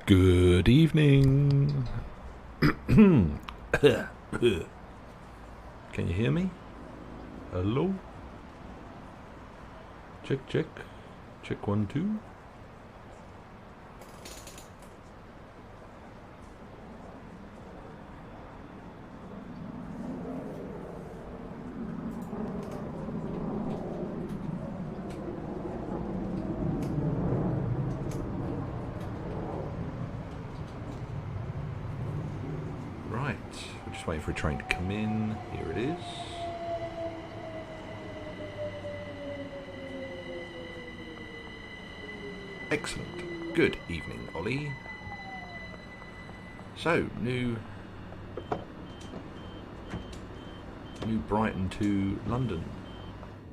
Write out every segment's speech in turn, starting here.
Good evening. Can you hear me? Hello? Check, check. Check 1, 2. Right, we're just waiting for a train to come in. Here it is. Excellent. Good evening, Ollie. So, new Brighton to London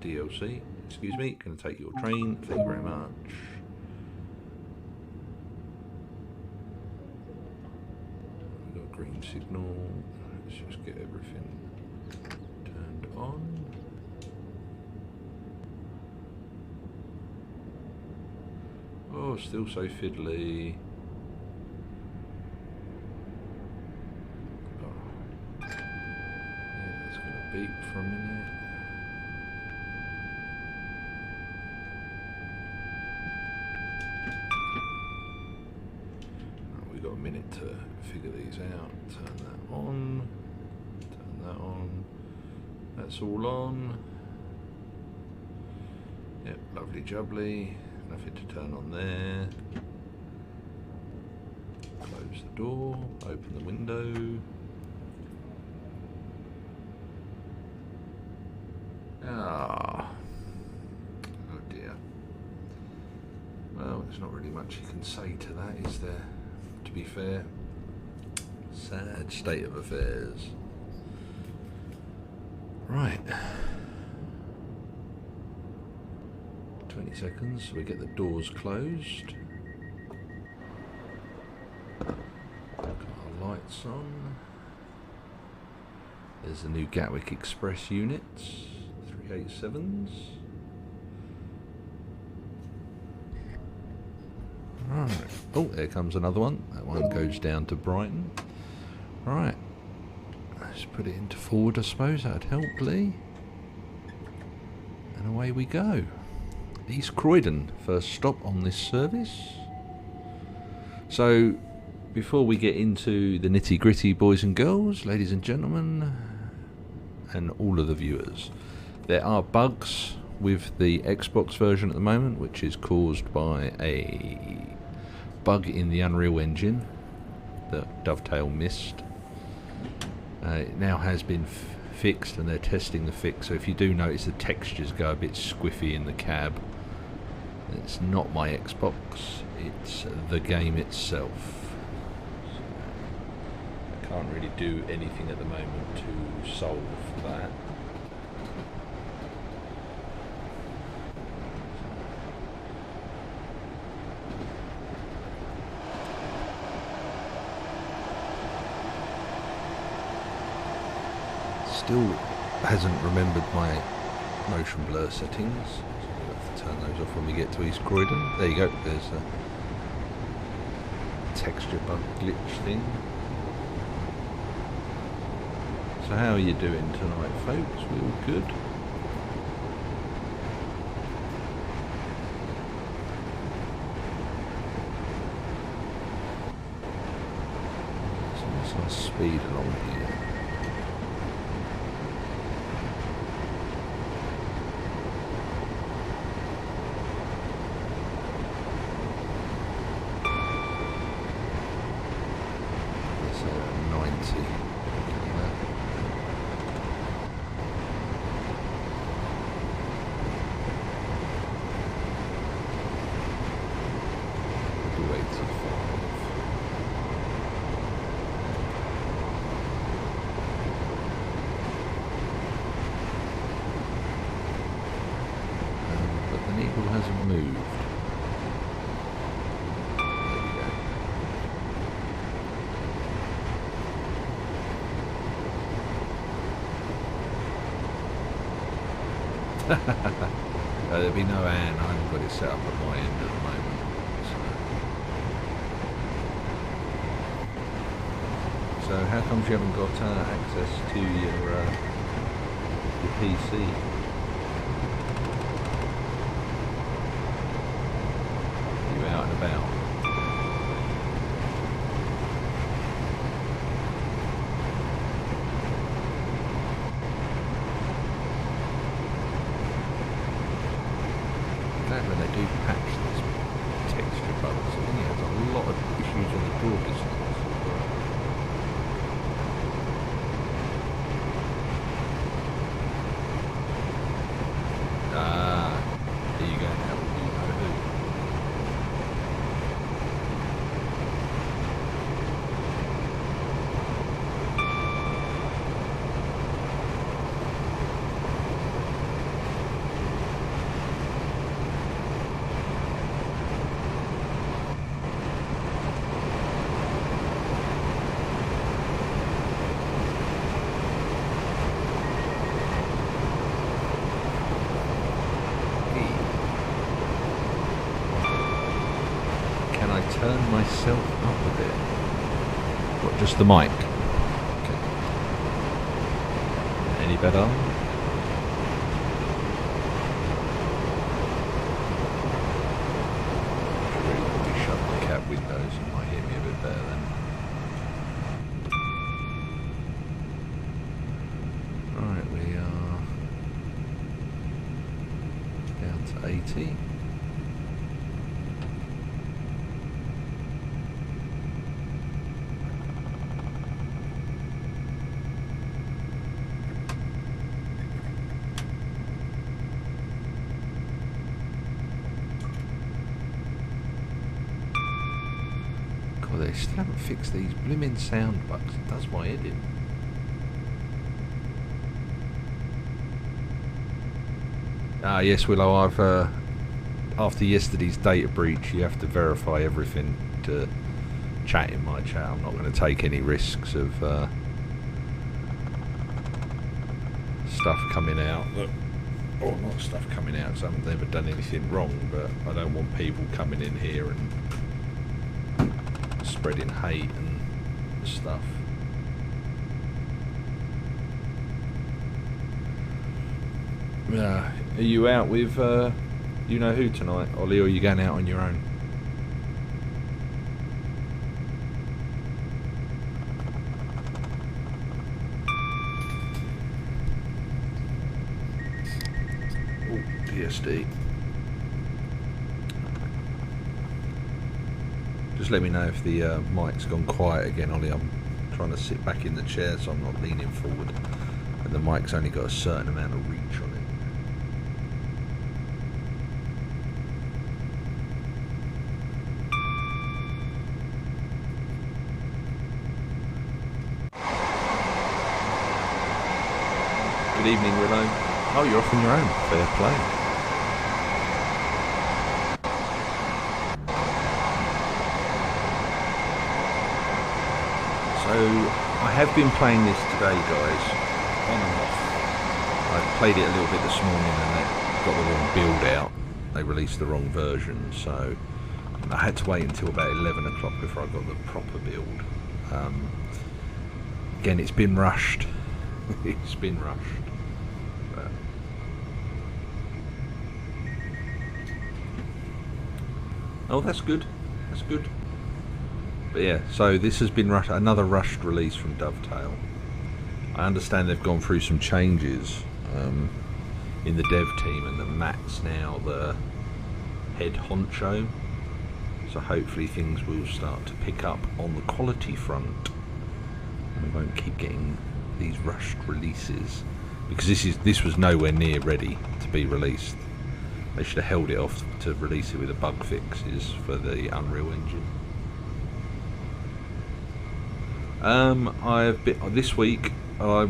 DLC. Excuse me, going to take your train. Thank you very much. We've got a green signal. Let's just get everything turned on. Oh, still so fiddly. Oh. Yeah, it's going to beep for a minute. Oh, we've got a minute to figure these out. Turn that on. Turn that on. That's all on. Yep, lovely jubbly. Nothing to turn on there. Close the door, open the window. Ah, oh dear. Well, there's not really much you can say to that, is there? To be fair, sad state of affairs. Right. 20 seconds, so we get the doors closed. Got our lights on. There's the new Gatwick Express units, 387s. Right. Oh, there comes another one. That one goes down to Brighton. Right. Let's put it into forward, I suppose. That'd help, Lee. And away we go. East Croydon, first stop on this service. So, before we get into the nitty gritty, boys and girls, ladies and gentlemen, and all of the viewers, there are bugs with the Xbox version at the moment, which is caused by a bug in the Unreal Engine that Dovetail missed. It now has been fixed, and they're testing the fix, so if you do notice the textures go a bit squiffy in the cab, it's not my Xbox, it's the game itself. So I can't really do anything at the moment to solve that. Still hasn't remembered my motion blur settings, so we'll have to turn those off when we get to East Croydon. There you go, there's a texture bug glitch thing. So how are you doing tonight, folks? We all good? So let's speed along here. There'll be no Anne. I haven't got it set up at my end at the moment. So. So how comes you haven't got access to your PC? Are you out and about? Glad when they do patch these texture bugs. I think it has a lot of issues on the draw distance. There you go now. You know who. Turn myself up a bit. What, just the mic? Okay. Any better? Should really probably shut the cab windows. You might hear me a bit better then. Right, we are down to 80. They still haven't fixed these blooming sound bugs. It does my head in. Ah, yes, Willow. I've after yesterday's data breach, you have to verify everything to chat in my chat. I'm not going to take any risks of stuff coming out. Or not stuff coming out, because I've never done anything wrong. But I don't want people coming in here and spreading hate and stuff. Are you out with you know who tonight, Ollie, or are you going out on your own? Oh, PSD. Just let me know if the mic's gone quiet again, Ollie. I'm trying to sit back in the chair so I'm not leaning forward, and the mic's only got a certain amount of reach on it. Good evening, Willow. Oh, you're off on your own. Fair play. So, I have been playing this today, guys, on and off. I played it a little bit this morning and it got the wrong build out. They released the wrong version, so I had to wait until about 11 o'clock before I got the proper build. Again, it's been rushed. It's been rushed. But oh, that's good. That's good. But yeah, so this has been another rushed release from Dovetail. I understand they've gone through some changes in the dev team, and that Matt's now the head honcho. So hopefully things will start to pick up on the quality front, and we won't keep getting these rushed releases, because this was nowhere near ready to be released. They should have held it off to release it with the bug fixes for the Unreal Engine. This week I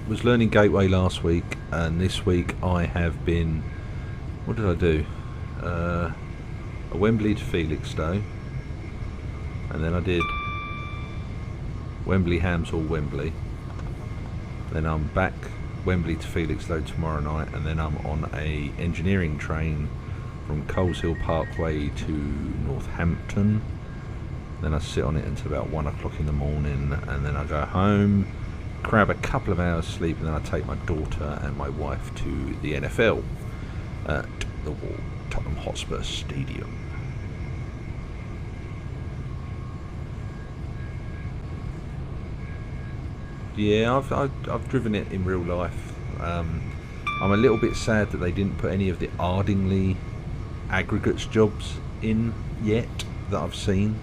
was learning Gateway last week, and this week I have been. What did I do? A Wembley to Felixstowe, and then I did Wembley Hamshall Wembley. Then I'm back Wembley to Felixstowe tomorrow night, and then I'm on a engineering train from Coleshill Parkway to Northampton, Then I sit on it until about 1 o'clock in the morning, and then I go home, grab a couple of hours sleep, and then I take my daughter and my wife to the NFL at the Tottenham Hotspur Stadium. Yeah, I've driven it in real life. I'm a little bit sad that they didn't put any of the Ardingly aggregates jobs in yet that I've seen.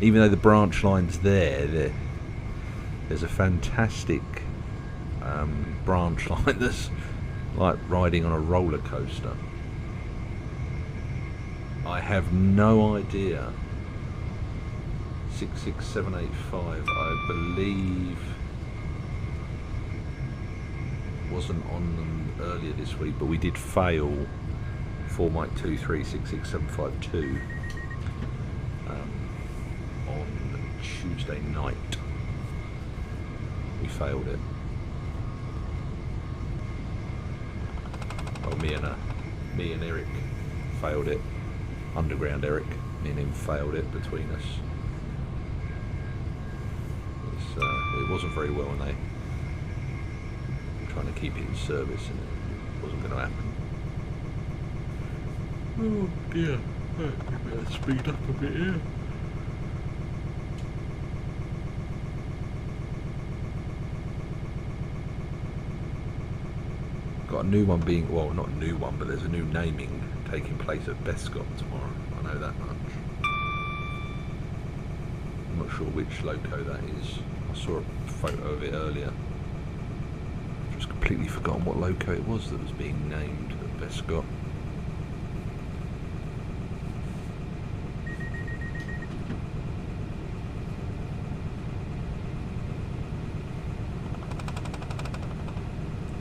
Even though the branch line's there's a fantastic branch line that's like riding on a roller coaster. I have no idea. 66785, I believe, wasn't on them earlier this week, but we did fail 4 Mike 23 66752 on Tuesday night. We failed it. Well, me and Eric failed it. Underground Eric, me and him failed it between us. It wasn't very well, and they were trying to keep it in service, and it wasn't going to happen. Oh dear, we better speed up a bit here. Got a new one being, well, not a new one, but there's a new naming taking place at Bescott tomorrow. I know that much. I'm not sure which loco that is. I saw a photo of it earlier. Just completely forgotten what loco it was that was being named at Bescott.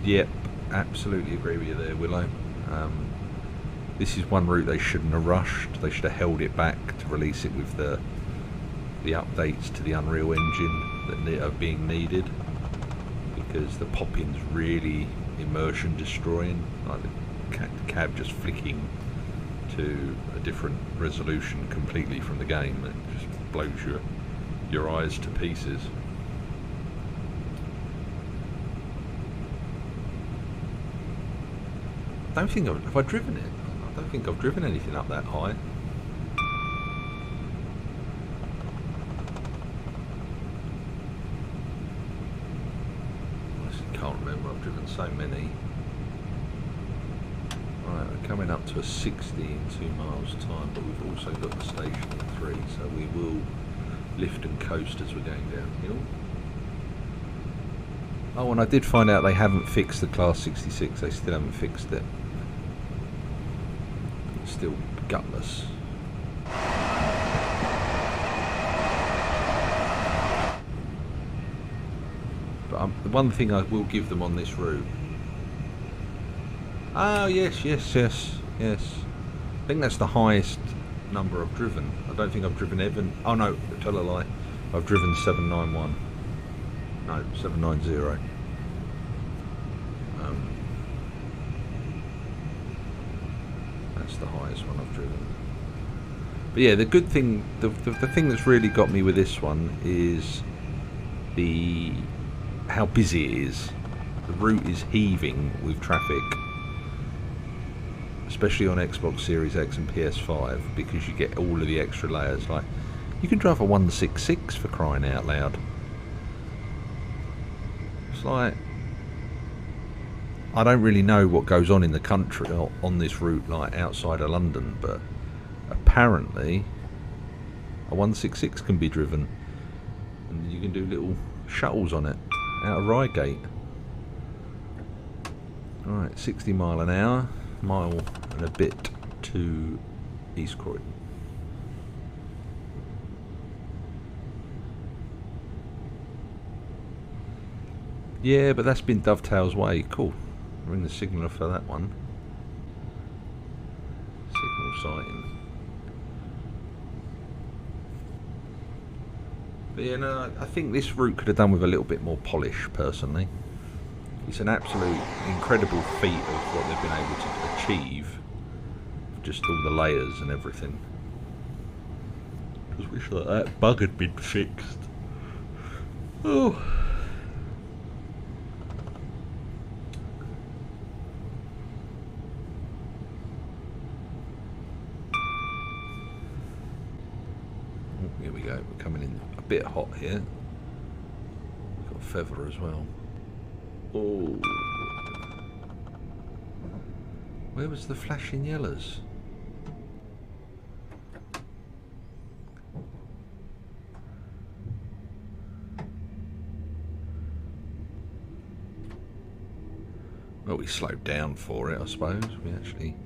Yep, absolutely agree with you there, Willow. This is one route they shouldn't have rushed. They should have held it back to release it with the updates to the Unreal Engine that are being needed, because the popping's really immersion destroying. Like the cab just flicking to a different resolution completely from the game. It just blows your eyes to pieces. I don't think have I driven it? I don't think I've driven anything up that high. I can't remember, I've driven so many. Right, we're coming up to a 60 in 2 miles time, but we've also got the station at 3, so we will lift and coast as we're going downhill. Oh, and I did find out they haven't fixed the Class 66, they still haven't fixed it. It's still gutless. But the one thing I will give them on this route... Oh, yes. I think that's the highest number I've driven. I don't think I've driven Evan... Oh, no, tell a lie. I've driven 791. No, 790. That's the highest one I've driven. But yeah, the good thing, the thing that's really got me with this one is how busy it is. The route is heaving with traffic, especially on Xbox Series X and PS5, because you get all of the extra layers. Like, you can drive a 166 for crying out loud. It's like, I don't really know what goes on in the country on this route, like outside of London, but apparently a 166 can be driven, and you can do little shuttles on it out of Reigate. Alright, 60 mile an hour, mile and a bit to East Croydon. Yeah, but that's been Dovetail's way. Cool. Ring the signaller for that one. Signal sighting. But yeah, no, I think this route could have done with a little bit more polish, personally. It's an absolute incredible feat of what they've been able to achieve. Just all the layers and everything. Just wish that bug had been fixed. Oh. Here we go, we're coming in a bit hot here. We've got feather as well. Oh. Where was the flashing yellows? Well, we slowed down for it, I suppose. We actually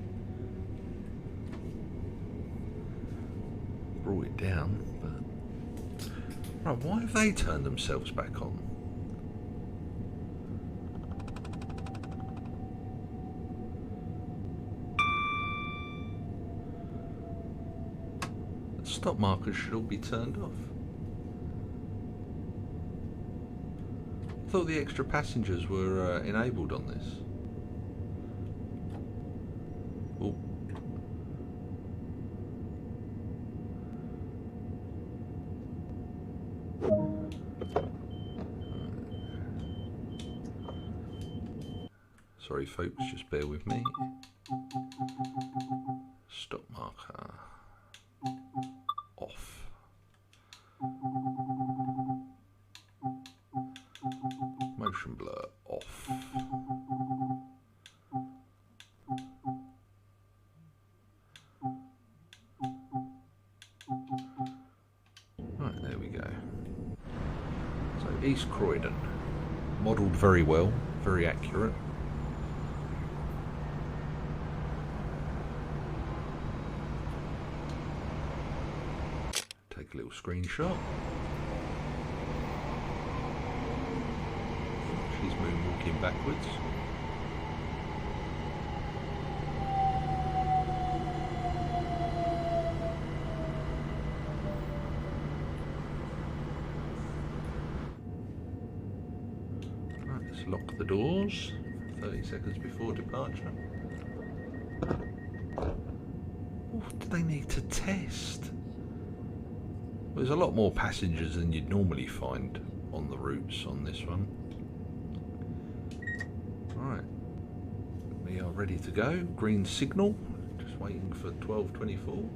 brought it down, but right, why have they turned themselves back on? The stop markers should all be turned off. I thought the extra passengers were enabled on this. Oh. Sorry folks, just bear with me. Stop marker off. Motion blur off. Right, there we go. So East Croydon, modelled very well, very accurate. Take a little screenshot. She's moonwalking backwards. Right, let's lock the doors. 30 seconds before departure. What do they need to test? There's a lot more passengers than you'd normally find on the routes on this one. Right, we are ready to go. Green signal, just waiting for 12:24.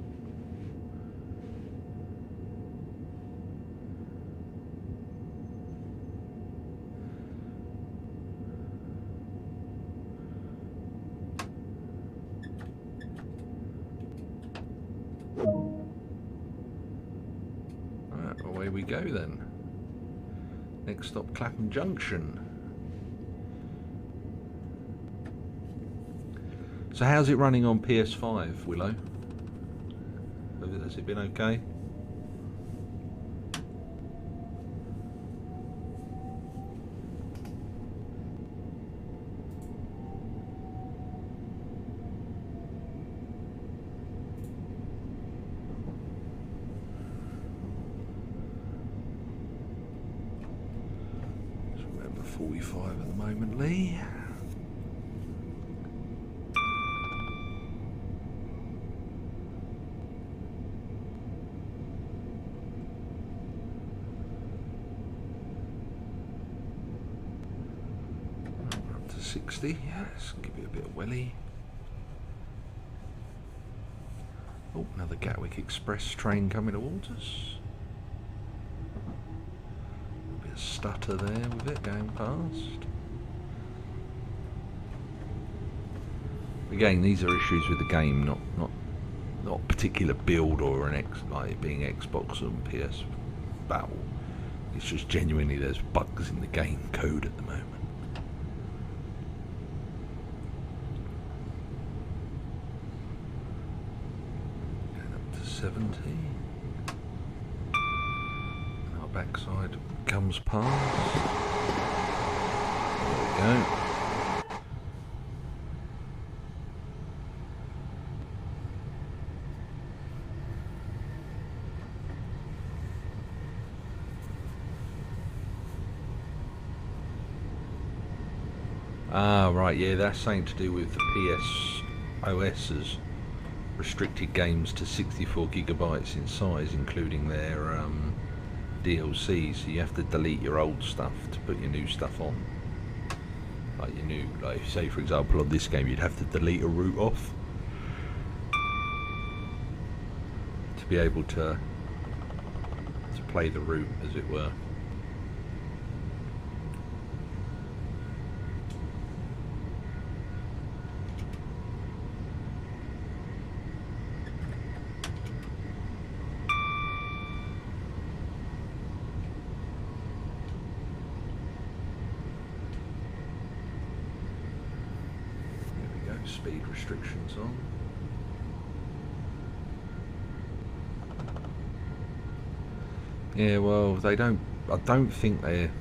Right, away we go then. Next stop, Clapham Junction. So how's it running on PS5, Willow? Has it been okay? Just remember 45 at the moment, Lee. Up to 60, yes, give it a bit of welly. Oh, another Gatwick Express train coming towards us. A bit of stutter there with it going past. Again, these are issues with the game, not particular build or an like it being Xbox and PS battle. It's just genuinely there's bugs in the game code at the moment. Going up to 70. And our backside comes past. There we go. Ah, right, yeah, that's something to do with the PS OS's restricted games to 64 gigabytes in size, including their DLC, so you have to delete your old stuff to put your new stuff on. Like your new, like say for example on this game you'd have to delete a route off to be able to play the route, as it were. Speed restrictions on. Yeah, well, they don't. I don't think they're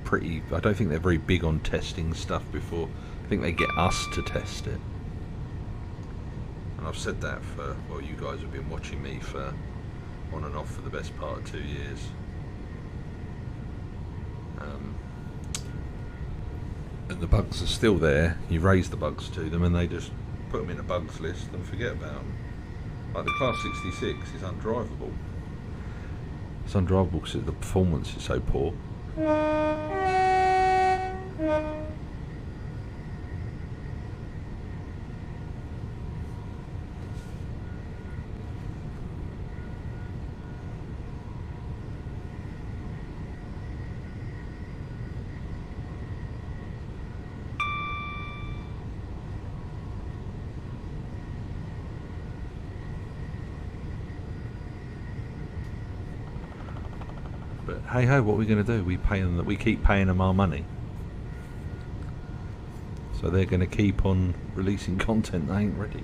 pretty. I don't think they're very big on testing stuff before. I think they get us to test it. And I've said that for, well, you guys have been watching me for on and off for the best part of 2 years. And the bugs are still there. You raise the bugs to them and they just put them in a bugs list and forget about them. Like the Class 66 is undrivable. It's undrivable because the performance is so poor. But hey ho, what are we going to do? We keep paying them our money, so they're going to keep on releasing content they ain't ready.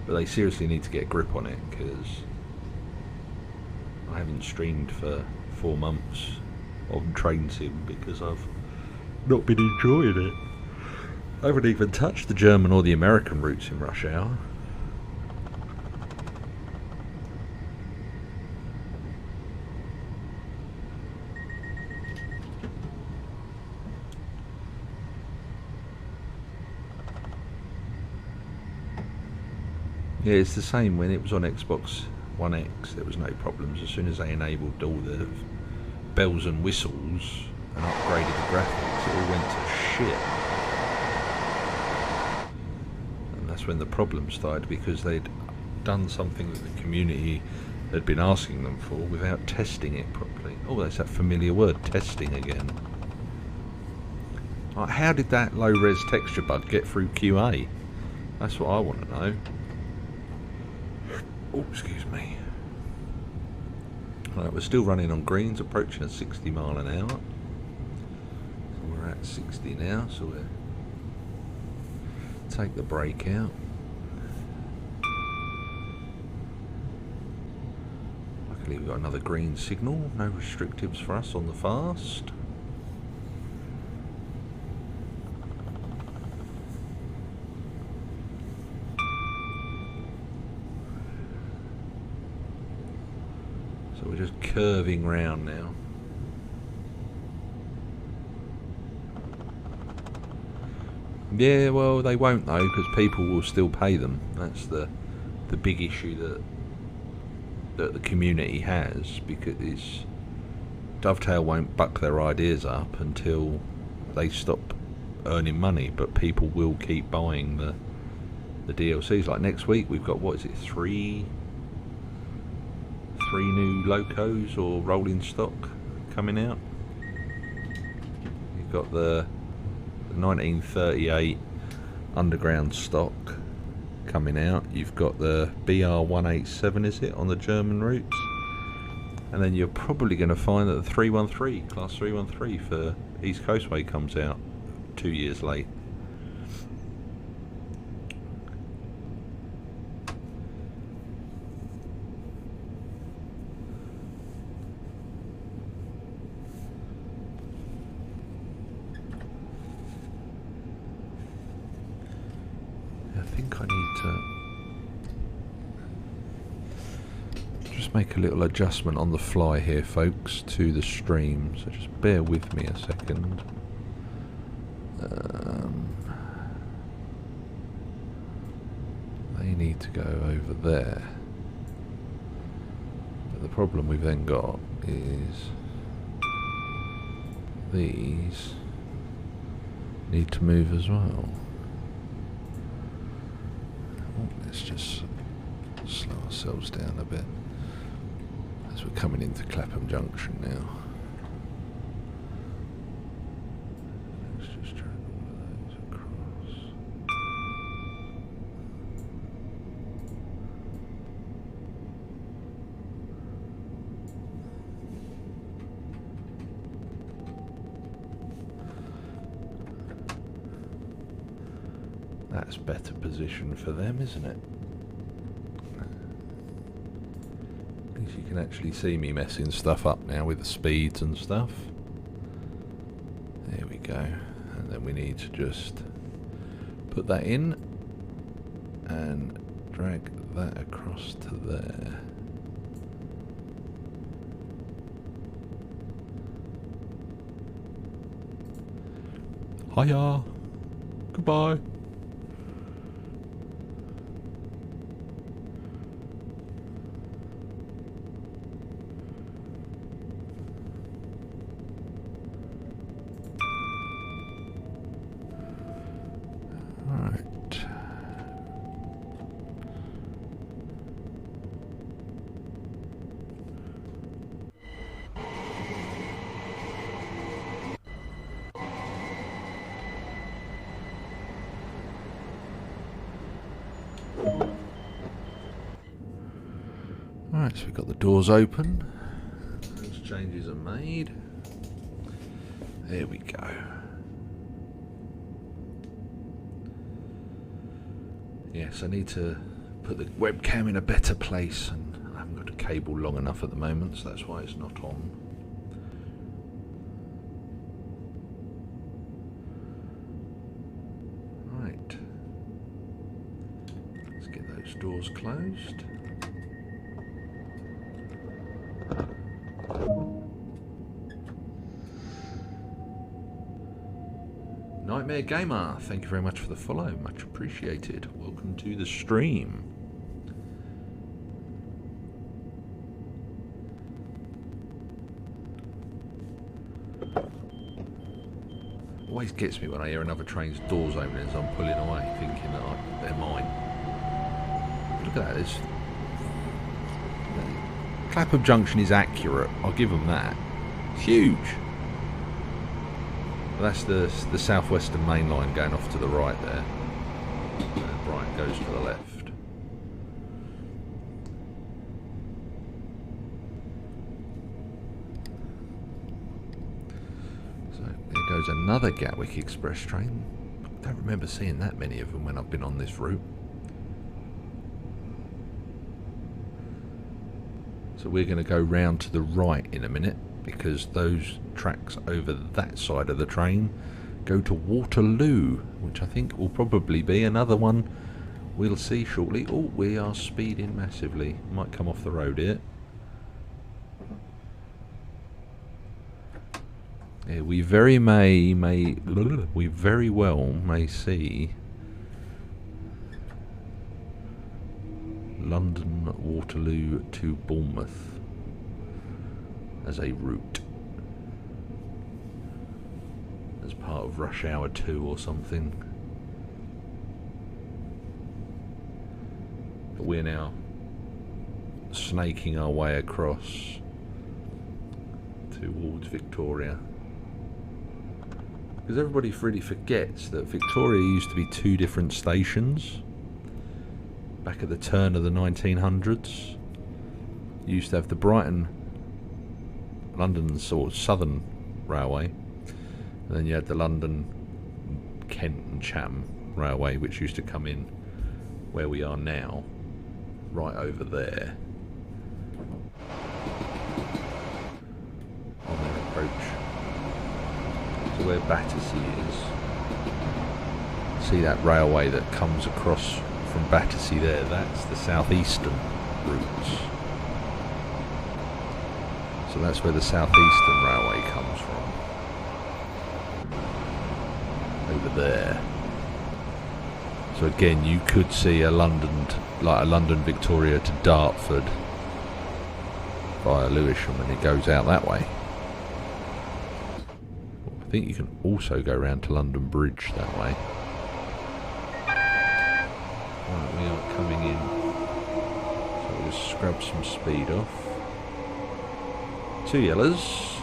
But they seriously need to get a grip on it, because I haven't streamed for 4 months on Train Sim because I've not been enjoying it. I haven't even touched the German or the American routes in rush hour. Yeah, it's the same when it was on Xbox One X. There was no problems. As soon as they enabled all the bells and whistles and upgraded the graphics, it all went to shit. And that's when the problem started, because they'd done something that the community had been asking them for without testing it properly. Oh, that's that familiar word, testing again. Like, how did that low-res texture bug get through QA? That's what I want to know. Oh, excuse me. Right, we're still running on greens, approaching a 60 mile an hour. So we're at 60 now, so we'll take the brake out. Luckily we've got another green signal, no restrictives for us on the fast. We're just curving round now. Yeah, well, they won't though, because people will still pay them. That's the big issue that the community has, because Dovetail won't buck their ideas up until they stop earning money, but people will keep buying the DLCs. Like next week we've got, what is it, three new locos or rolling stock coming out. You've got the 1938 underground stock coming out. You've got the BR187, is it, on the German routes, and then you're probably going to find that the 313 class 313 for East Coastway comes out 2 years late. I think I need to just make a little adjustment on the fly here, folks, to the stream, so just bear with me a second. we need to go over there. But the problem we've then got is these need to move as well. Oh, let's just slow ourselves down a bit as we're coming into Clapham Junction now. Let's just drag all of those across. That's better position for them, isn't it? At least you can actually see me messing stuff up now with the speeds and stuff. There we go. And then we need to just put that in and drag that across to there. Hiya! Goodbye! Right, so we've got the doors open. Those changes are made. There we go. Yes, I need to put the webcam in a better place, and I haven't got a cable long enough at the moment, so that's why it's not on. Right. Let's get those doors closed. Nightmare Gamer, thank you very much for the follow, much appreciated. Welcome to the stream. Always gets me when I hear another train's doors opening as I'm pulling away, thinking that they're mine. Look at that, this Clapham Junction is accurate, I'll give them that. It's huge. That's the southwestern main line going off to the right there. And Brighton goes to the left. So there goes another Gatwick Express train. I don't remember seeing that many of them when I've been on this route. So we're going to go round to the right in a minute, because those tracks over that side of the train go to Waterloo, which I think will probably be another one we'll see shortly. Oh, we are speeding massively. Might come off the road here. Yeah, we very well may see London Waterloo to Bournemouth as a route, as part of Rush Hour 2 or something. But we're now snaking our way across towards Victoria, because everybody really forgets that Victoria used to be two different stations back at the turn of the 1900s. You used to have the Brighton London sort of Southern Railway, and then you had the London, Kent and Chatham Railway, which used to come in where we are now, right over there on their approach to where Battersea is. See that railway that comes across from Battersea there? That's the southeastern route. So that's where the Southeastern Railway comes from. Over there. So again, you could see a London Victoria to Dartford via Lewisham, and it goes out that way. I think you can also go round to London Bridge that way. Right, we are coming in. So we'll just scrub some speed off. 2 yellows.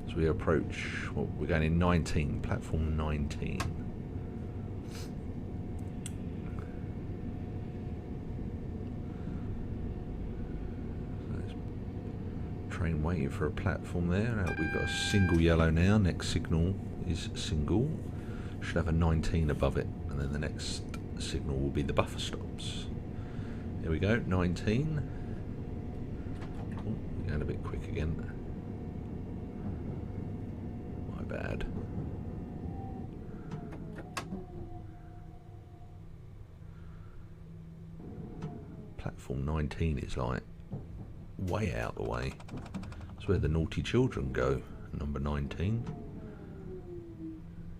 As we approach, well, we're going in 19, platform 19. Train waiting for a platform there. We've got a single yellow now. Next signal is single. Should have a 19 above it, and then the next signal will be the buffer stops. Here we go, 19. Oh, we're going a bit quick again. My bad. Platform 19 is like way out the way. That's where the naughty children go. Number 19.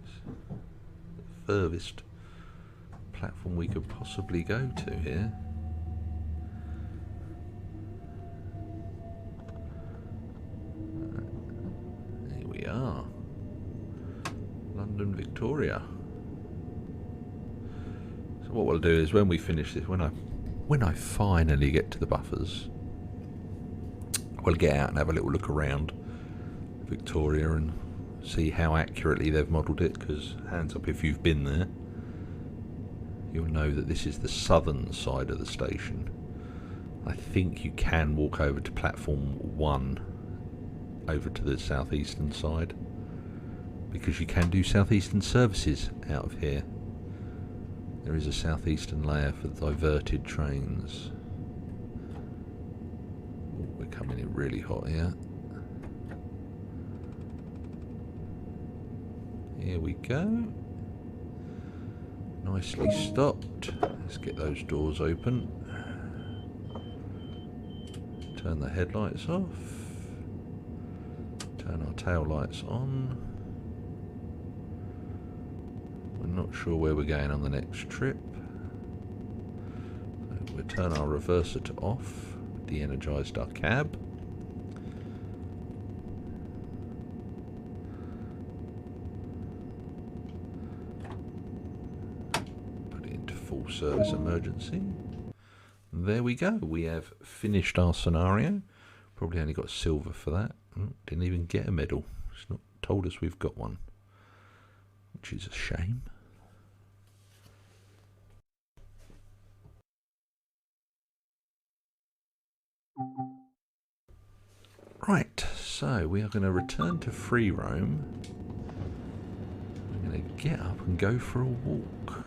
It's the furthest platform we could possibly go to here. Here we are. London Victoria. So what we'll do is when we finish this, when I finally get to the buffers, we'll get out and have a little look around Victoria and see how accurately they've modelled it, because hands up if you've been there, you'll know that this is the southern side of the station. I think you can walk over to platform 1 over to the southeastern side, because you can do southeastern services out of here. There is a southeastern layer for diverted trains. We're coming in really hot here. Here we go. Nicely stopped. Let's get those doors open. Turn the headlights off. Turn our tail lights on. We're not sure where we're going on the next trip. So we'll turn our reverser to off. De-energized our cab. Put it into full service emergency. There we go. We have finished our scenario. Probably only got silver for that. Didn't even get a medal. It's not told us we've got one, which is a shame. Right, so we are going to return to free roam. We're going to get up and go for a walk.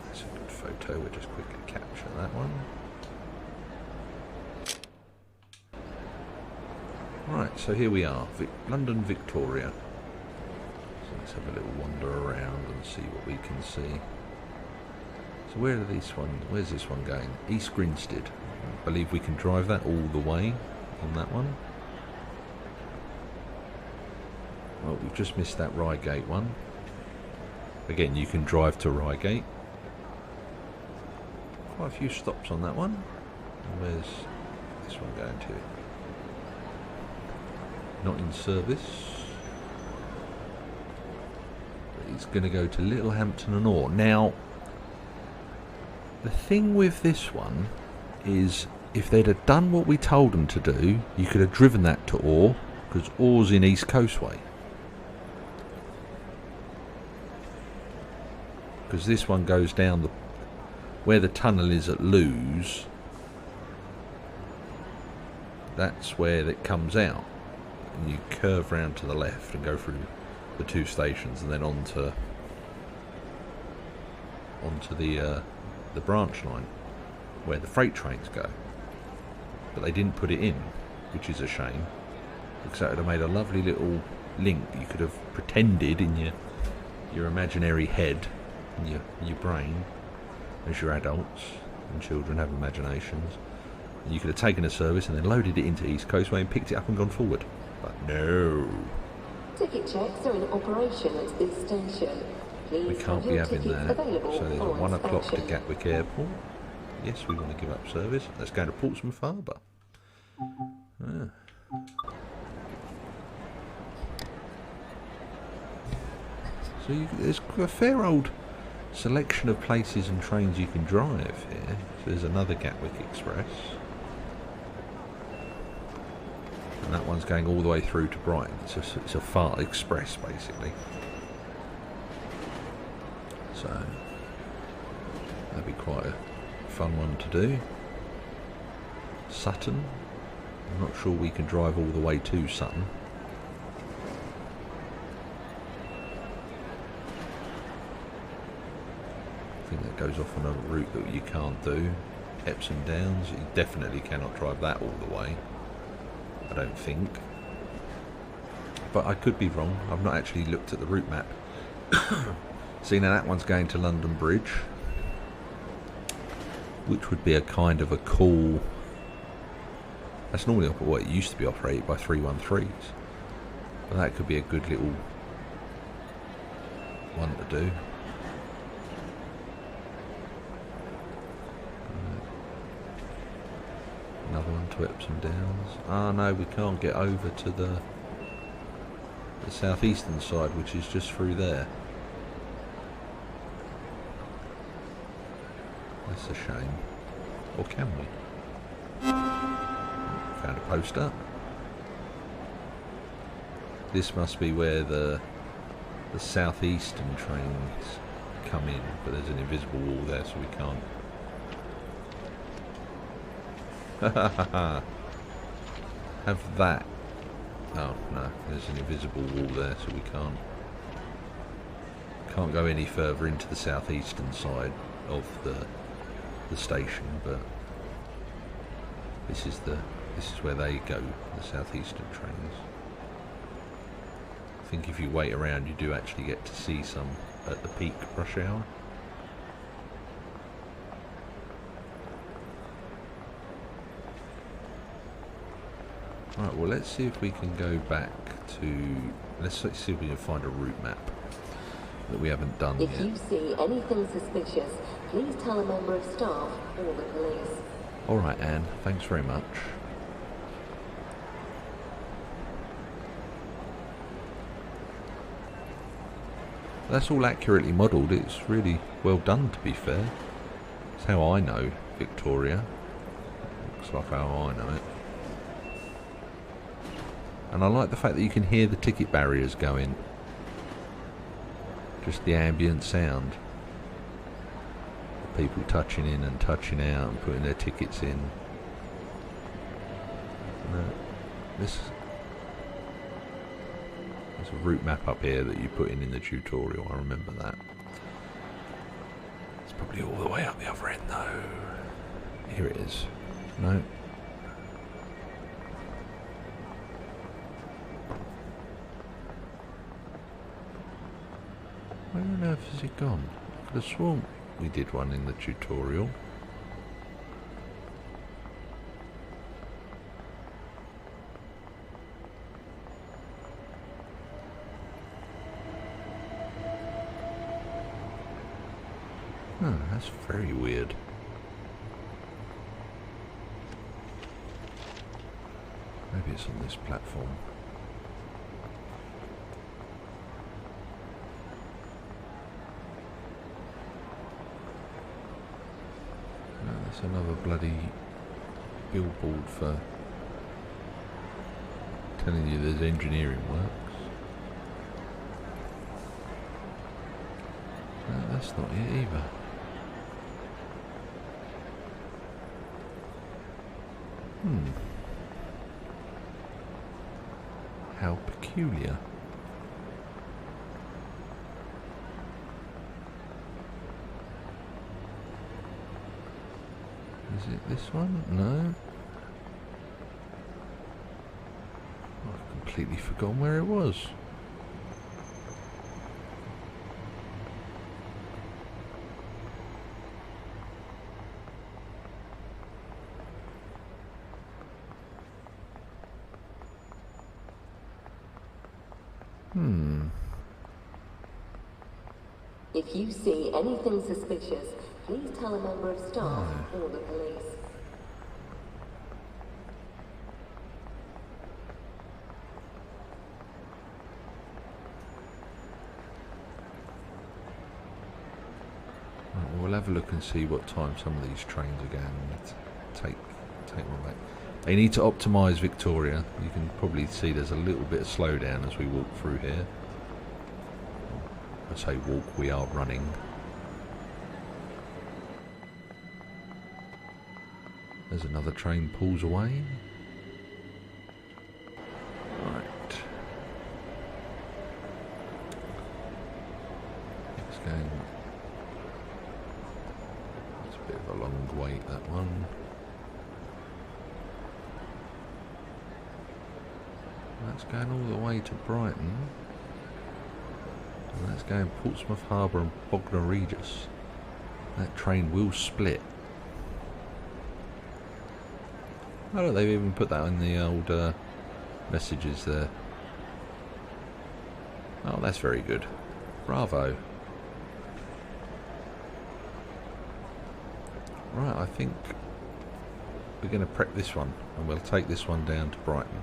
That's a good photo, we'll just quickly capture that one. Right, so here we are, London Victoria. So let's have a little wander around and see what we can see. So where's this one going? East Grinstead. I believe we can drive that all the way on that one. Well, we've just missed that Reigate one. Again, you can drive to Reigate. Quite a few stops on that one. And where's this one going to? Not in service. But it's going to go to Littlehampton and Orr. Now, the thing with this one is, if they'd have done what we told them to do, you could have driven that to Orr, because Orr's in East Coastway. Because this one goes down where the tunnel is at Lewes. That's where it comes out. And you curve round to the left and go through the 2 stations and then onto the branch line where the freight trains go. But they didn't put it in, which is a shame, because that would have made a lovely little link. You could have pretended in your imaginary head, in your brain, as your adults, and children have imaginations. And you could have taken a service and then loaded it into East Coastway and picked it up and gone forward. But no. Ticket checks are in operation at this station. Please We can't be having that. So there's a 1 o'clock to inspection. Gatwick Airport. Yes, we want to give up service. Let's go to Portsmouth Harbour. Ah. So there's a fair old selection of places and trains you can drive here. So there's another Gatwick Express. And that one's going all the way through to Brighton. It's a far express, basically. So that'd be quite a fun one to do. Sutton. I'm not sure we can drive all the way to Sutton. I think that goes off on a route that you can't do. Epsom Downs, you definitely cannot drive that all the way. I don't think. But I could be wrong. I've not actually looked at the route map. See, now that one's going to London Bridge, which would be a kind of a cool... That's normally what it used to be operated by 313s. But that could be a good little one to do. Another one to Epsom Downs. Ah, no, we can't get over to the southeastern side, which is just through there. That's a shame. Or can we? Found a poster. This must be where the southeastern trains come in, but there's an invisible wall there, so we can't. Have that. Oh no, there's an invisible wall there, so we can't go any further into the southeastern side of the station. But this is where they go, the southeastern trains. I think if you wait around, you do actually get to see some at the peak rush hour. Right, well, let's see if we can go back to... Let's see if we can find a route map that we haven't done yet. If you see anything suspicious, please tell a member of staff or the police. Alright, Anne, thanks very much. That's all accurately modelled. It's really well done, to be fair. It's how I know Victoria. Looks like how I know it. And I like the fact that you can hear the ticket barriers going. Just the ambient sound. People touching in and touching out and putting their tickets in. There's a route map up here that you put in the tutorial, I remember that. It's probably all the way up the other end though. Here it is. No. Where on earth has it gone? I could have sworn we did one in the tutorial. Oh, that's very weird. Maybe it's on this platform. That's another bloody billboard for telling you there's engineering works. No, that's not it either. How peculiar. Is it this one? No. I've completely forgotten where it was. If you see anything suspicious, please tell a member of staff or the police. Right, we'll have a look and see what time some of these trains are going to take one back. They need to optimise Victoria. You can probably see there's a little bit of slowdown as we walk through here. I say walk, we are running. There's another train pulls away. Right. It's going. It's a bit of a long wait, that one. That's going all the way to Brighton. And that's going Portsmouth Harbour and Bognor Regis. That train will split. Oh look, they've even put that in the old messages there. Oh, that's very good. Bravo. Right, I think we're going to prep this one and we'll take this one down to Brighton.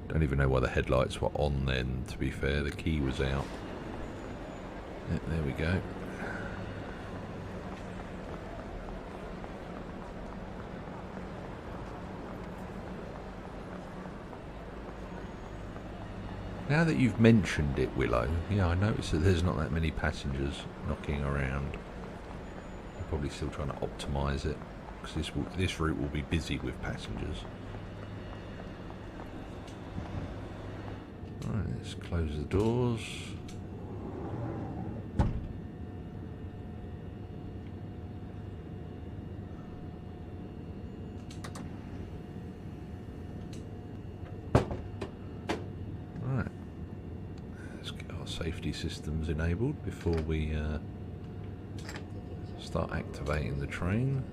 Don't even know why the headlights were on then, to be fair. The key was out. Yeah, there we go. Now that you've mentioned it, Willow, yeah, I noticed that there's not that many passengers knocking around. I'm probably still trying to optimise it, because this route will be busy with passengers. Alright, let's close the doors. Right, let's get our safety systems enabled before we start activating the train.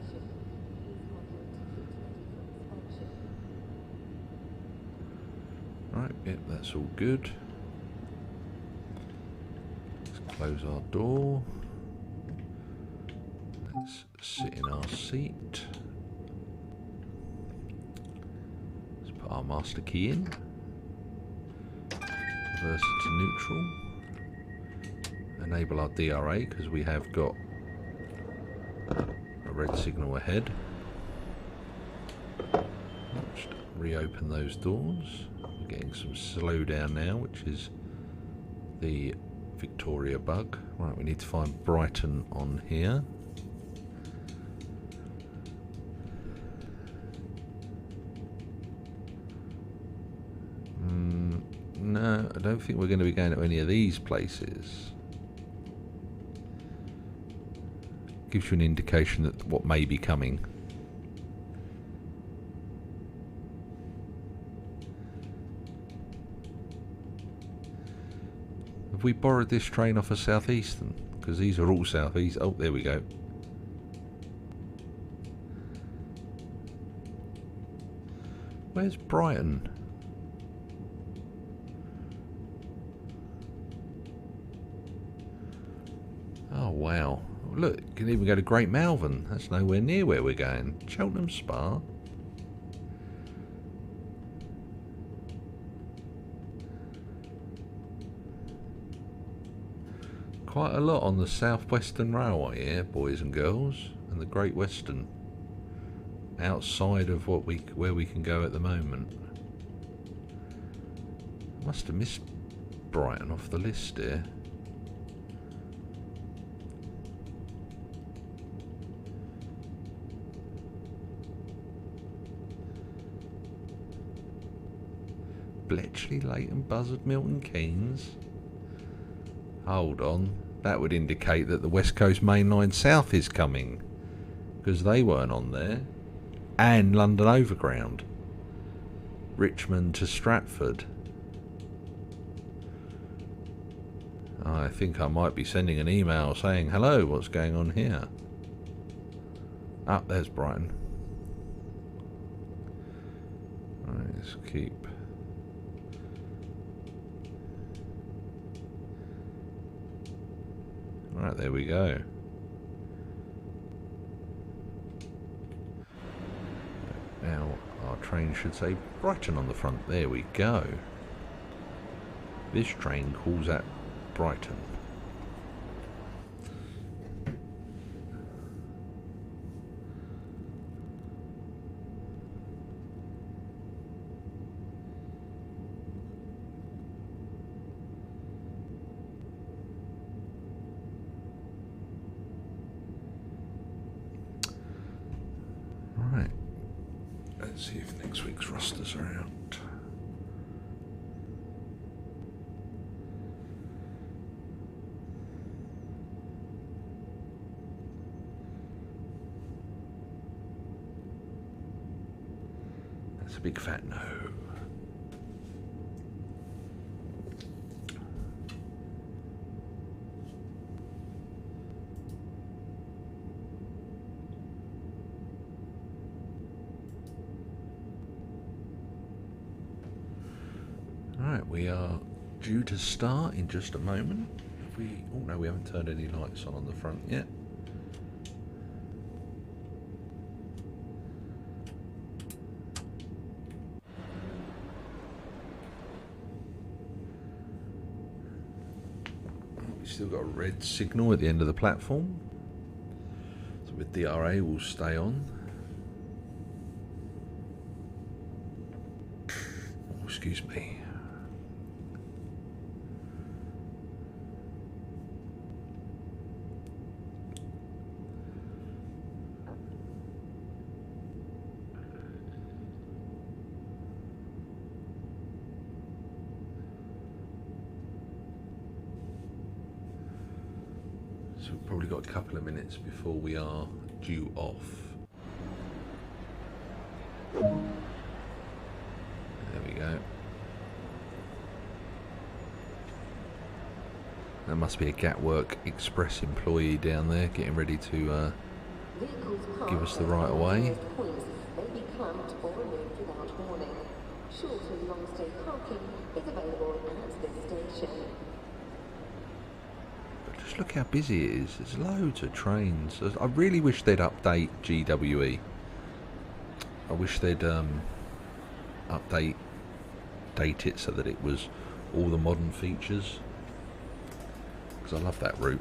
Right, yep, that's all good. Let's close our door. Let's sit in our seat. Let's put our master key in. Reverse it to neutral. Enable our DRA because we have got a red signal ahead. Just reopen those doors. Getting some slowdown now, which is the Victoria bug. Right, we need to find Brighton on here. No, I don't think we're going to be going to any of these places. Gives you an indication that what may be coming. Have we borrowed this train off of Southeastern? Because these are all Southeast. Oh, there we go. Where's Brighton? Oh, wow. Look, you can even go to Great Malvern. That's nowhere near where we're going. Cheltenham Spa. Quite a lot on the South Western Railway here, boys and girls, and the Great Western. Outside of where we can go at the moment. Must have missed Brighton off the list here. Bletchley, Leighton, Buzzard, Milton Keynes. Hold on, that would indicate that the West Coast Main Line South is coming, because they weren't on there. And London Overground, Richmond to Stratford. I think I might be sending an email saying, hello, what's going on here? Ah, there's Brighton. Right, let's keep... Right, there we go. Now, our train should say Brighton on the front. There we go. This train calls at Brighton. Right. Let's see if next week's rosters are out. That's a big fat no. Right, we are due to start in just a moment. Oh no, we haven't turned any lights on the front yet. We've still got a red signal at the end of the platform, so with DRA we'll stay on. Oh, excuse me. So we've probably got a couple of minutes before we are due off. There we go. There must be a Gatwick Express employee down there getting ready to give us the right of way. May be clamped or removed without warning. Short and long stay parking is available at this station. Just look how busy it is. There's loads of trains. I really wish they'd update GWE. I wish they'd date it so that it was all the modern features, because I love that route.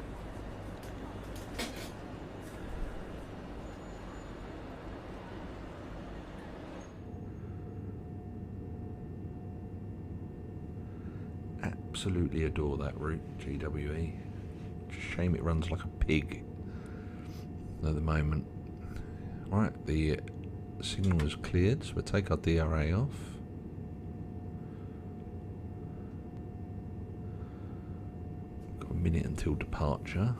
Absolutely adore that route, GWE. Shame it runs like a pig at the moment. Right, the signal is cleared, so we'll take our DRA off. Got a minute until departure.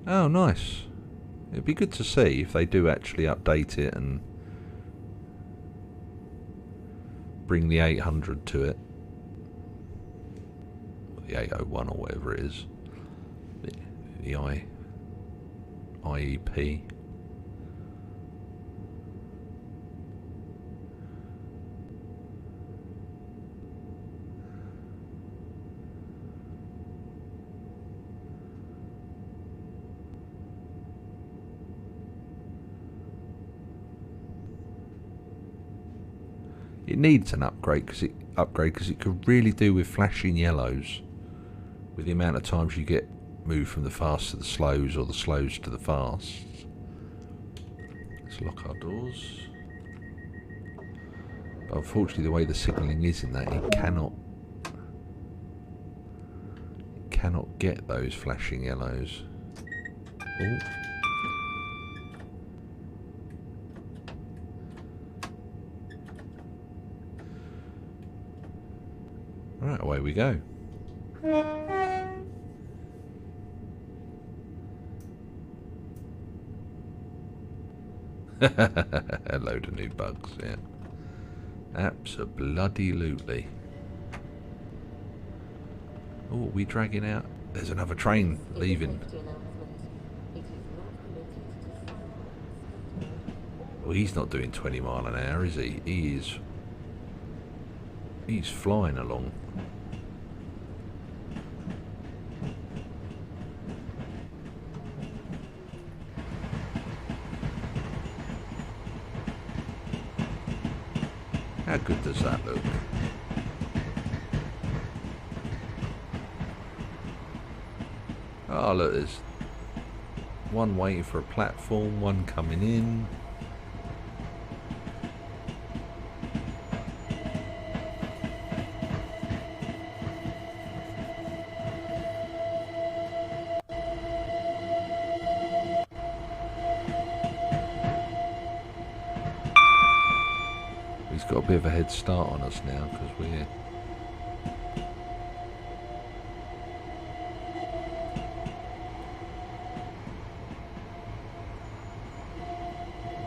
Oh, nice. It'd be good to see if they do actually update it and bring the 800 to it. The 801 or whatever it is, the IEP. It needs an upgrade because it could really do with flashing yellows. With the amount of times you get moved from the fast to the slows or the slows to the fasts. Let's lock our doors. But unfortunately the way the signalling is in that, it cannot get those flashing yellows. Ooh. Right, away we go. A load of new bugs, yeah. Abso-bloody-lutely. Oh, are we dragging out? There's another train leaving. Well, he's not doing 20 mile an hour, is he? He's flying along. How good does that look? Oh, look, there's one waiting for a platform, one coming in. He's got a bit of a head start on us now because we're...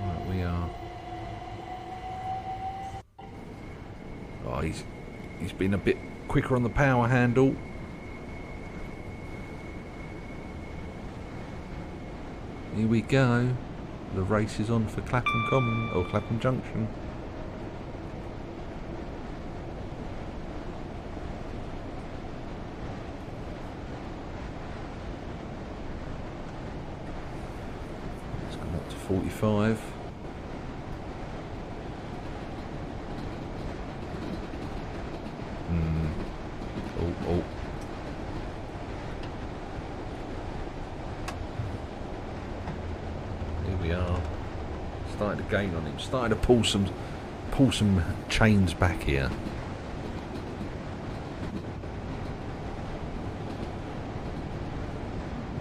Right, we are... Oh, he's been a bit quicker on the power handle. Here we go. The race is on for Clapham Common, or Clapham Junction. It's gone up to 45. Oh. Here we are. Starting to gain on him. Starting to pull some chains back here.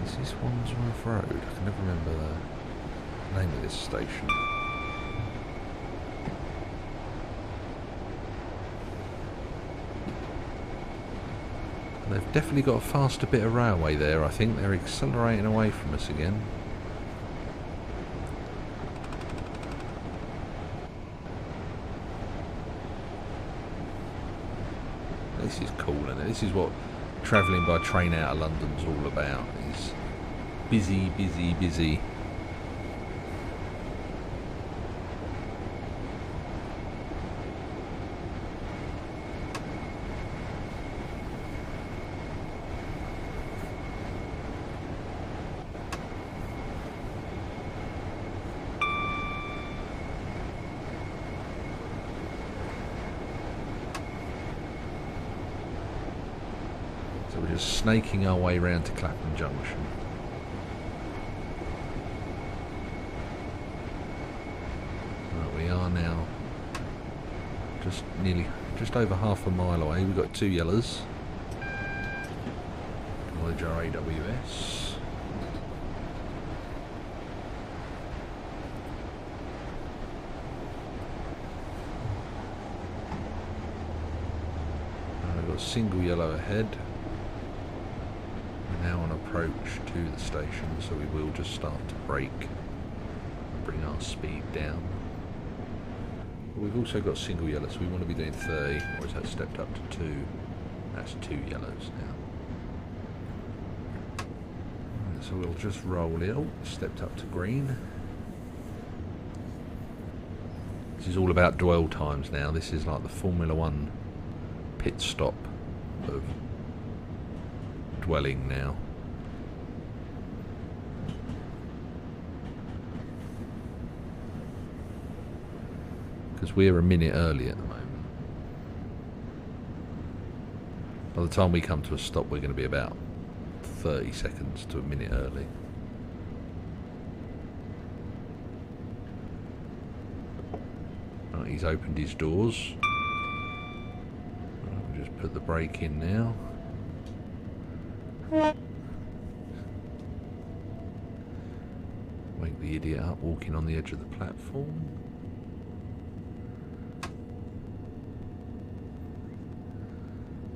Is this Wandsworth Road? I can never remember the name of this station. They've definitely got a faster bit of railway there, I think. They're accelerating away from us again. This is cool, isn't it? This is what travelling by train out of London's all about. It's busy, busy, busy. So we're just snaking our way round to Clapham Junction. Right, we are now just over half a mile away. We've got two yellows. Acknowledge our AWS. We've got a single yellow ahead. Now on approach to the station, so we will just start to brake and bring our speed down. But we've also got single yellow, so we want to be doing 30, or is that stepped up to 2? That's 2 yellows now. Right, so we'll just roll it. Oh, stepped up to green. This is all about dwell times now. This is like the Formula 1 pit stop of dwelling now. Because we're a minute early at the moment. By the time we come to a stop, we're going to be about 30 seconds to a minute early. Right, he's opened his doors. Right, we'll just put the brake in now. Wake the idiot up walking on the edge of the platform.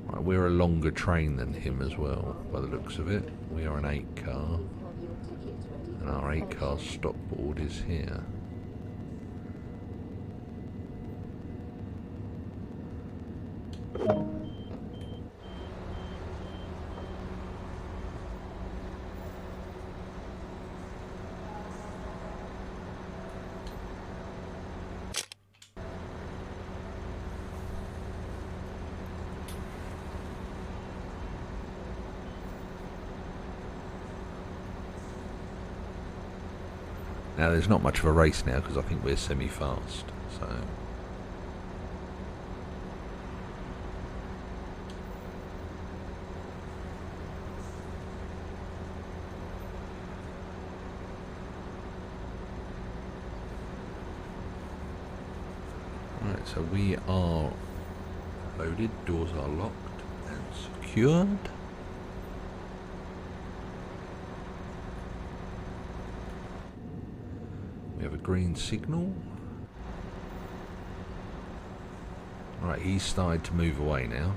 Right, we're a longer train than him as well, by the looks of it. We are an 8 car, and our 8 car stop board is here. Now there's not much of a race now because I think we're semi-fast, so... Right, so we are loaded, doors are locked and secured. We have a green signal. Right, he's started to move away now.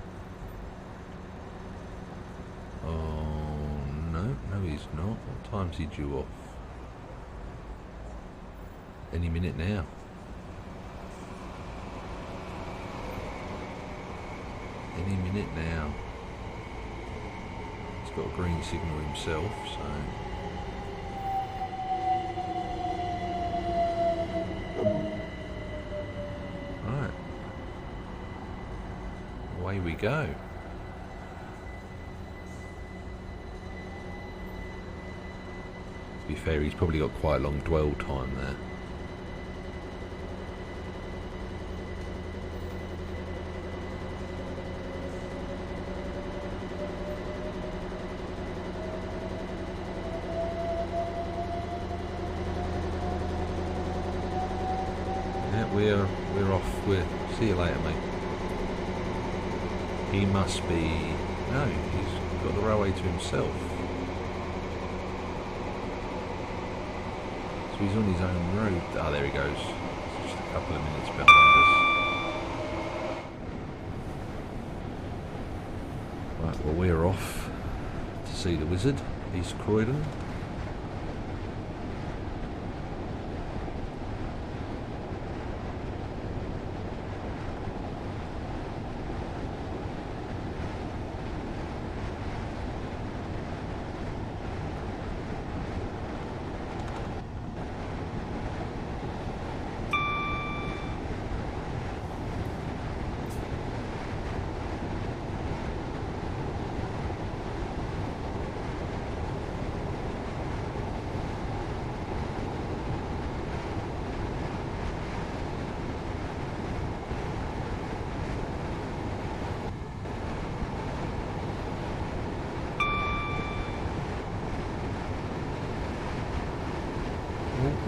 Oh, no, he's not. What time's he due off? Any minute now. Any minute now. He's got a green signal himself, so... Right. Away we go. To be fair, he's probably got quite a long dwell time there. We're off. See you later, mate. He must be... No, he's got the railway to himself. So he's on his own road. Ah, there he goes. Just a couple of minutes behind us. Right, well, we're off to see the wizard, East Croydon.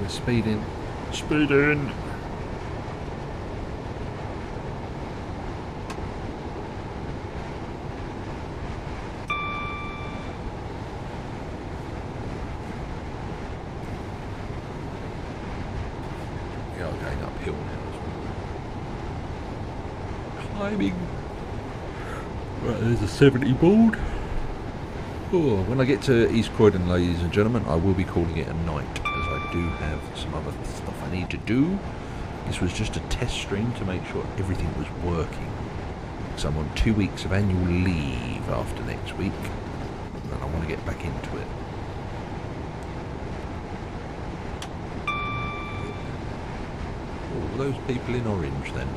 We're speeding. Speeding! We are going uphill now as well. Climbing! Right, there's a 70 board. Oh, when I get to East Croydon, ladies and gentlemen, I will be calling it a night, as I do have some other stuff I need to do. This was just a test stream to make sure everything was working. So I'm on 2 weeks of annual leave after next week, and I want to get back into it. Oh, those people in orange then.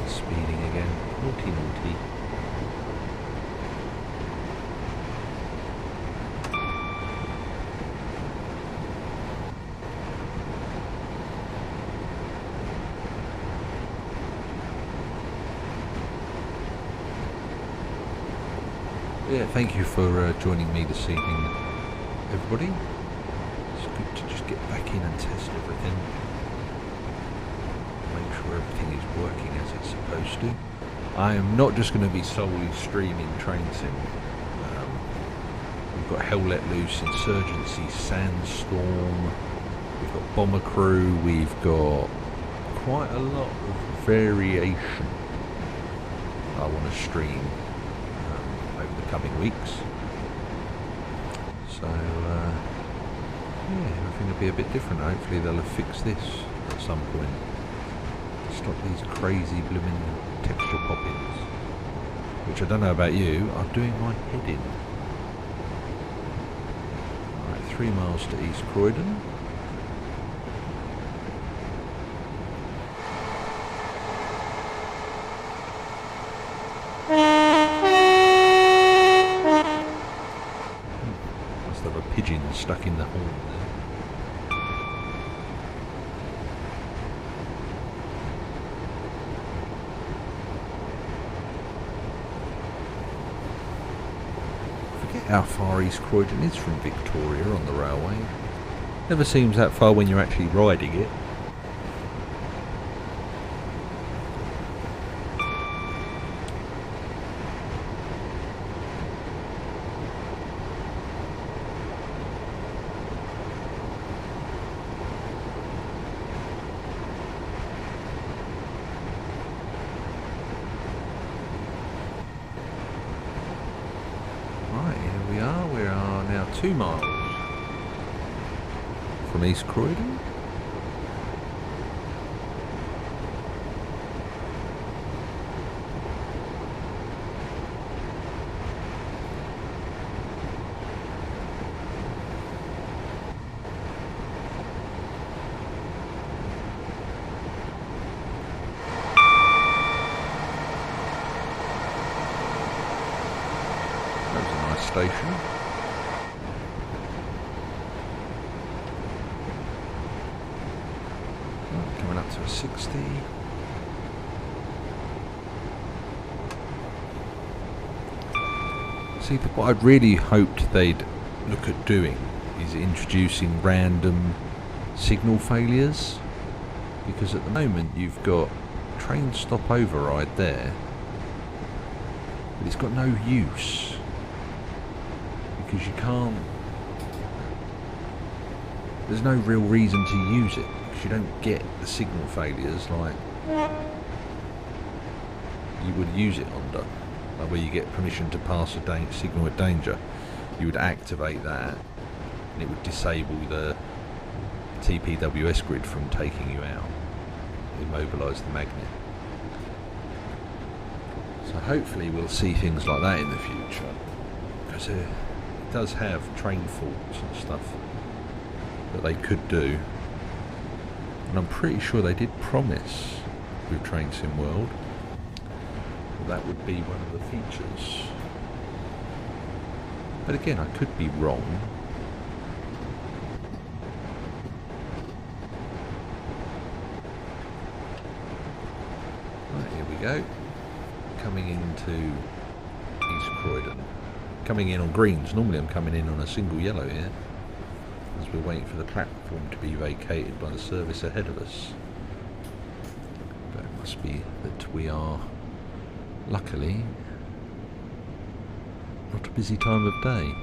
Speeding again. Naughty, naughty. Yeah, thank you for joining me this evening, everybody. It's good to just get back in and test everything. make sure everything is working as it's supposed to. I am not just going to be solely streaming Train Sim. We've got Hell Let Loose, Insurgency, Sandstorm, we've got Bomber Crew, we've got quite a lot of variation I want to stream over the coming weeks. So, yeah, everything will be a bit different. Hopefully they'll have fixed this at some point. Stop these crazy blooming texture pop-ins, which I don't know about you, are doing my head in. Alright, 3 miles to East Croydon. Must have a pigeon stuck in the horn there. How far East Croydon is from Victoria on the railway. Never seems that far when you're actually riding it. We are now 2 miles from East Croydon. That was a nice station. Coming up to a 60. See, what I'd really hoped they'd look at doing is introducing random signal failures, because at the moment you've got train stop override there, but it's got no use because you can't. There's no real reason to use it. You don't get the signal failures like you would use it under, like where you get permission to pass a signal at danger. You would activate that and it would disable the TPWS grid from taking you out, immobilise the magnet. So hopefully we'll see things like that in the future, because it does have train faults and stuff that they could do. And I'm pretty sure they did promise with Train Sim World that would be one of the features. But again, I could be wrong. Right, here we go. Coming into East Croydon. Coming in on greens. Normally I'm coming in on a single yellow here, as we're waiting for the platform to be vacated by the service ahead of us. But it must be that we are, luckily, not a busy time of day.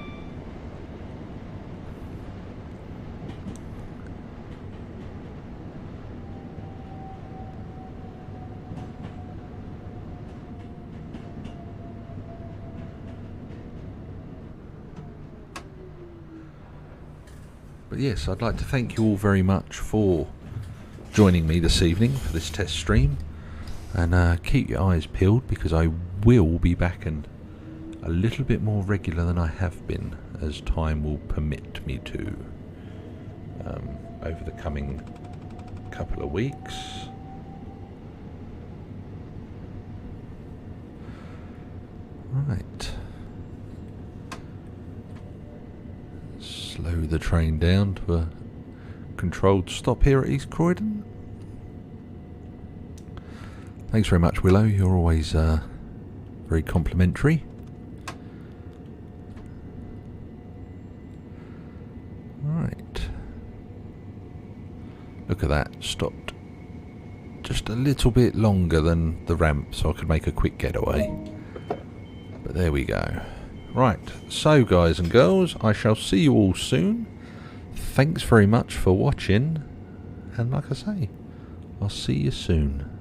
But yes, I'd like to thank you all very much for joining me this evening for this test stream, and keep your eyes peeled, because I will be back and a little bit more regular than I have been, as time will permit me to, over the coming couple of weeks. Right. Slow the train down to a controlled stop here at East Croydon. Thanks very much, Willow. You're always very complimentary. Right. Look at that. Stopped just just a little bit longer than the ramp so I could make a quick getaway. But there we go. Right, so guys and girls, I shall see you all soon. Thanks very much for watching, and like I say, I'll see you soon.